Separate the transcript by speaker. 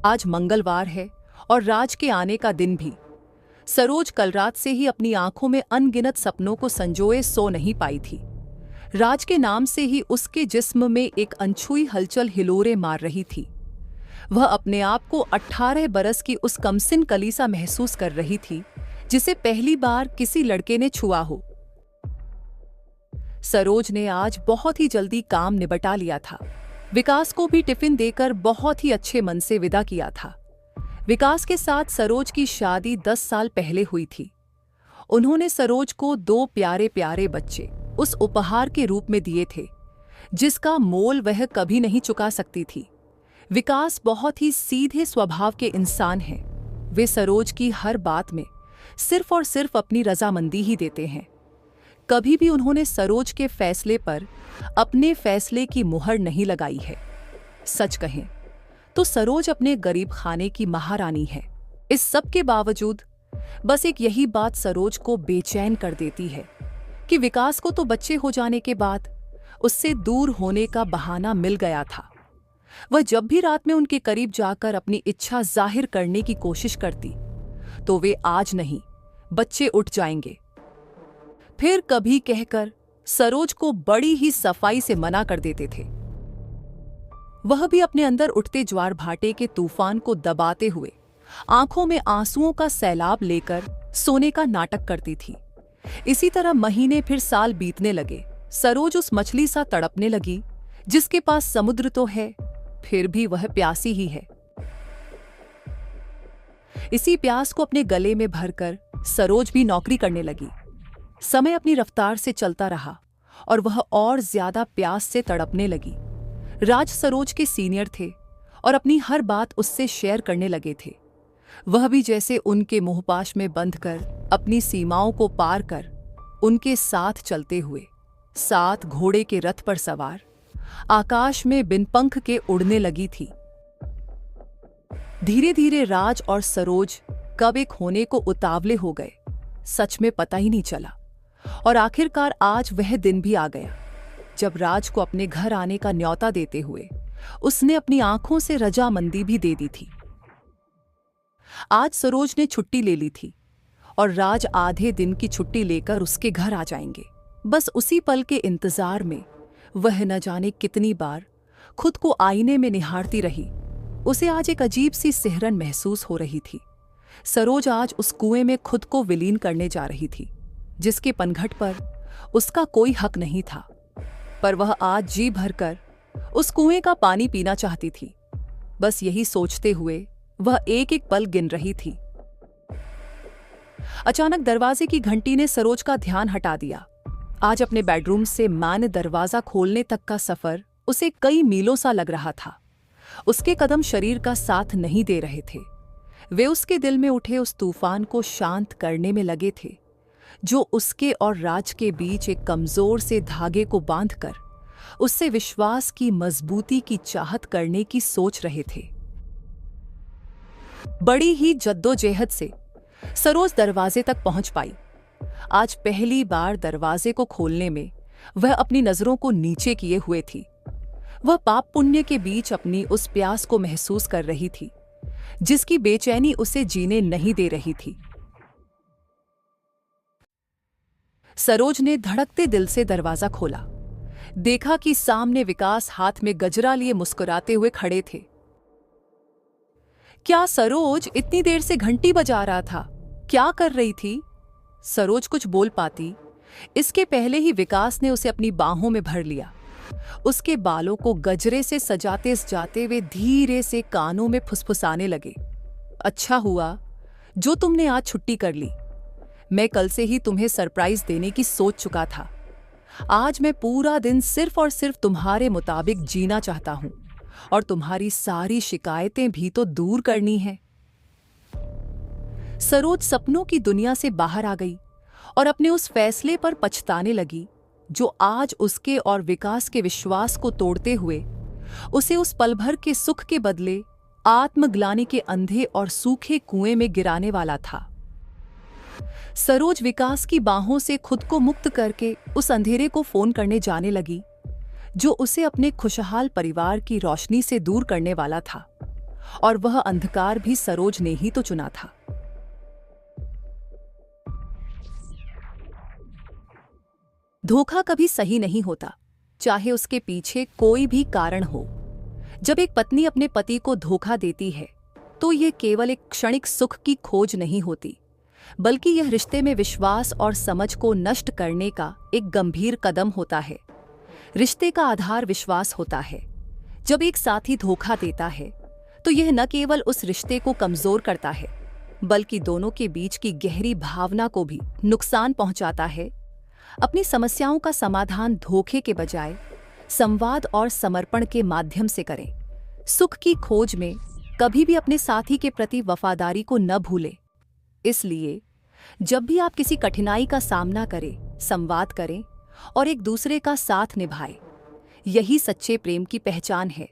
Speaker 1: आज मंगलवार है और राज के आने का दिन भी। सरोज कल रात से ही अपनी आंखों में अनगिनत सपनों को संजोए सो नहीं पाई थी। राज के नाम से ही उसके जिस्म में एक अनछुई हलचल हिलोरे मार रही थी। वह अपने आप को 18 बरस की उस कमसिन कली सा महसूस कर रही थी जिसे पहली बार किसी लड़के ने छुआ हो। सरोज ने आज बहुत ही जल्दी काम निपटा लिया था। विकास को भी टिफिन देकर बहुत ही अच्छे मन से विदा किया था। विकास के साथ सरोज की शादी 10 साल पहले हुई थी। उन्होंने सरोज को 2 प्यारे प्यारे बच्चे उस उपहार के रूप में दिए थे जिसका मोल वह कभी नहीं चुका सकती थी। विकास बहुत ही सीधे स्वभाव के इंसान हैं। वे सरोज की हर बात में सिर्फ और सिर्फ अपनी रजामंदी ही देते हैं। कभी भी उन्होंने सरोज के फैसले पर अपने फैसले की मुहर नहीं लगाई है। सच कहें तो सरोज अपने गरीब खाने की महारानी है। इस सब के बावजूद बस एक यही बात सरोज को बेचैन कर देती है कि विकास को तो बच्चे हो जाने के बाद उससे दूर होने का बहाना मिल गया था। वह जब भी रात में उनके करीब जाकर अपनी इच्छा जाहिर करने की कोशिश करती तो वे आज नहीं, बच्चे उठ जाएंगे। फिर कभी कहकर सरोज को बड़ी ही सफाई से मना कर देते थे। वह भी अपने अंदर उठते ज्वार भाटे के तूफान को दबाते हुए आंखों में आंसुओं का सैलाब लेकर सोने का नाटक करती थी। इसी तरह महीने फिर साल बीतने लगे। सरोज उस मछली सा तड़पने लगी जिसके पास समुद्र तो है फिर भी वह प्यासी ही है। इसी प्यास को अपने गले में भरकर सरोज भी नौकरी करने लगी। समय अपनी रफ्तार से चलता रहा और वह और ज्यादा प्यास से तड़पने लगी। राज सरोज के सीनियर थे और अपनी हर बात उससे शेयर करने लगे थे। वह भी जैसे उनके मोहपाश में बंध कर अपनी सीमाओं को पार कर उनके साथ चलते हुए, साथ घोड़े के रथ पर सवार आकाश में बिन पंख के उड़ने लगी थी। धीरे धीरे राज और सरोज कब एक होने को उतावले हो गए, सच में पता ही नहीं चला। और आखिरकार आज वह दिन भी आ गया जब राज को अपने घर आने का न्योता देते हुए उसने अपनी आंखों से रजामंदी भी दे दी थी। आज सरोज ने छुट्टी ले ली थी और राज आधे दिन की छुट्टी लेकर उसके घर आ जाएंगे। बस उसी पल के इंतजार में वह न जाने कितनी बार खुद को आईने में निहारती रही। उसे आज एक अजीब सी सिहरन महसूस हो रही थी। सरोज आज उस कुएं में खुद को विलीन करने जा रही थी जिसके पनघट पर उसका कोई हक नहीं था, पर वह आज जी भरकर उस कुएं का पानी पीना चाहती थी। बस यही सोचते हुए वह एक एक पल गिन रही थी। अचानक दरवाजे की घंटी ने सरोज का ध्यान हटा दिया। आज अपने बेडरूम से मां ने दरवाजा खोलने तक का सफर उसे कई मीलों सा लग रहा था। उसके कदम शरीर का साथ नहीं दे रहे थे। वे उसके दिल में उठे उस तूफान को शांत करने में लगे थे जो उसके और राज के बीच एक कमजोर से धागे को बांधकर उससे विश्वास की मजबूती की चाहत करने की सोच रहे थे। बड़ी ही जद्दोजहद से सरोज दरवाजे तक पहुंच पाई। आज पहली बार दरवाजे को खोलने में वह अपनी नजरों को नीचे किए हुए थी। वह पाप पुण्य के बीच अपनी उस प्यास को महसूस कर रही थी जिसकी बेचैनी उसे जीने नहीं दे रही थी। सरोज ने धड़कते दिल से दरवाजा खोला। देखा कि सामने विकास हाथ में गजरा लिए मुस्कुराते हुए खड़े थे। क्या सरोज इतनी देर से घंटी बजा रहा था? क्या कर रही थी? सरोज कुछ बोल पाती इसके पहले ही विकास ने उसे अपनी बाहों में भर लिया। उसके बालों को गजरे से सजाते जाते वे धीरे से कानों में फुसफुसाने लगे। अच्छा हुआ जो तुमने आज छुट्टी कर ली। मैं कल से ही तुम्हें सरप्राइज देने की सोच चुका था। आज मैं पूरा दिन सिर्फ और सिर्फ तुम्हारे मुताबिक जीना चाहता हूं और तुम्हारी सारी शिकायतें भी तो दूर करनी है। सरोज सपनों की दुनिया से बाहर आ गई और अपने उस फैसले पर पछताने लगी जो आज उसके और विकास के विश्वास को तोड़ते हुए उसे उस पल भर के सुख के बदले आत्मग्लानि के अंधे और सूखे कुएं में गिराने वाला था। सरोज विकास की बाहों से खुद को मुक्त करके उस अंधेरे को फोन करने जाने लगी जो उसे अपने खुशहाल परिवार की रोशनी से दूर करने वाला था। और वह अंधकार भी सरोज ने ही तो चुना था। धोखा कभी सही नहीं होता, चाहे उसके पीछे कोई भी कारण हो। जब एक पत्नी अपने पति को धोखा देती है तो यह केवल एक क्षणिक सुख की खोज नहीं होती, बल्कि यह रिश्ते में विश्वास और समझ को नष्ट करने का एक गंभीर कदम होता है। रिश्ते का आधार विश्वास होता है। जब एक साथी धोखा देता है तो यह न केवल उस रिश्ते को कमजोर करता है, बल्कि दोनों के बीच की गहरी भावना को भी नुकसान पहुंचाता है। अपनी समस्याओं का समाधान धोखे के बजाय संवाद और समर्पण के माध्यम से करें। सुख की खोज में कभी भी अपने साथी के प्रति वफादारी को न भूलें। इसलिए जब भी आप किसी कठिनाई का सामना करें, संवाद करें और एक दूसरे का साथ निभाएं। यही सच्चे प्रेम की पहचान है।